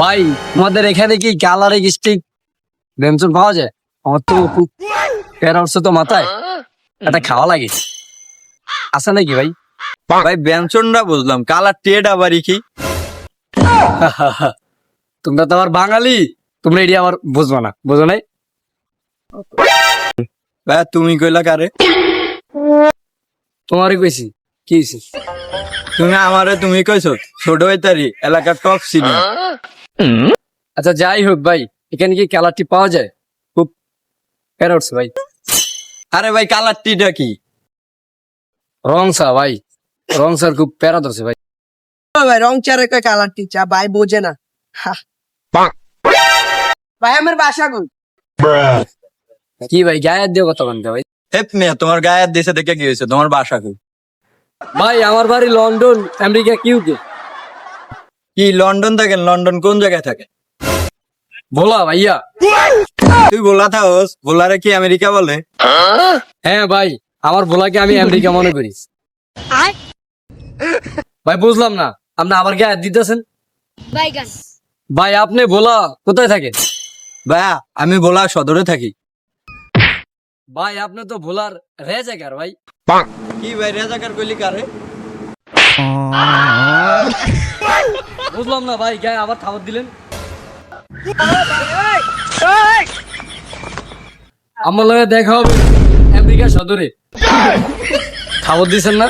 ভাই তোমাদের এখানে কি কালারিং স্টিক ব্যঞ্জন পাওয়া যায়? আমার তো খুব প্যারা উঠছে তো মাথায়, এটা খাওয়া লাগে। আছে নাকি ভাই? ভাই ব্যঞ্জনটা বুঝলাম, কালার টেড আবার কি? তোমরা তো আবার বাঙালি, তোমরা এটি আবার বুঝবো না, বুঝো নাই? ভাই তুমি কইলা কারে? তোমারই কইছি, কি হয়েছে? তুমি আমারে তুমি কইছো ছোট হইতারি এলাকার টপ সিনি। আচ্ছা যাই হোক ভাই, এখানে কি কালারটি পাওয়া যায়? খুব প্যারা উঠছে ভাই। আরে ভাই কালার টিটা কি? রং চা ভাই, রং চার খুব প্যারা ধরছে ভাই। ভাই রং চারে কয় কালার টিচা ভাই বোঝে না। হা। ভাই আমার বাসা কোন? কি ভাই গায়ের দিয়ে কথা বলতে ভাই? হেপ মিয়া তোমার গায়ে হাত দিয়েছে দেখে কি হয়েছে? তোমার বাসা কই? ভাই আমার বাড়ি লন্ডন, আমেরিকা, কিউকে। কি লন্ডন থাকেন? লন্ডন কোন জায়গায় থাকে? ভোলা ভাইয়া। তুই বলা থাকস, বলারে কি আমেরিকা বলে? হ্যাঁ ভাই, আমার ভোলাকে আমি আমেরিকা মনে করি। ভাই বুঝলাম না, আপনি আবার গায়ে হাত দিতেছেন? বাইগান ভাই আপনি ভোলা কোথায় থাকেন? ভাইয়া আমি বলা সদরে থাকি। ভাই আপনি তো ভোলার রেজাকার ভাই। কি ভাই রেজাকার কইলি কারে? বুঝলাম না ভাই, গায়ে আবার খাবার দিলেন। আমার লগে দেখা হবে আমেরিকা সদরে, খাবার দিছেন না?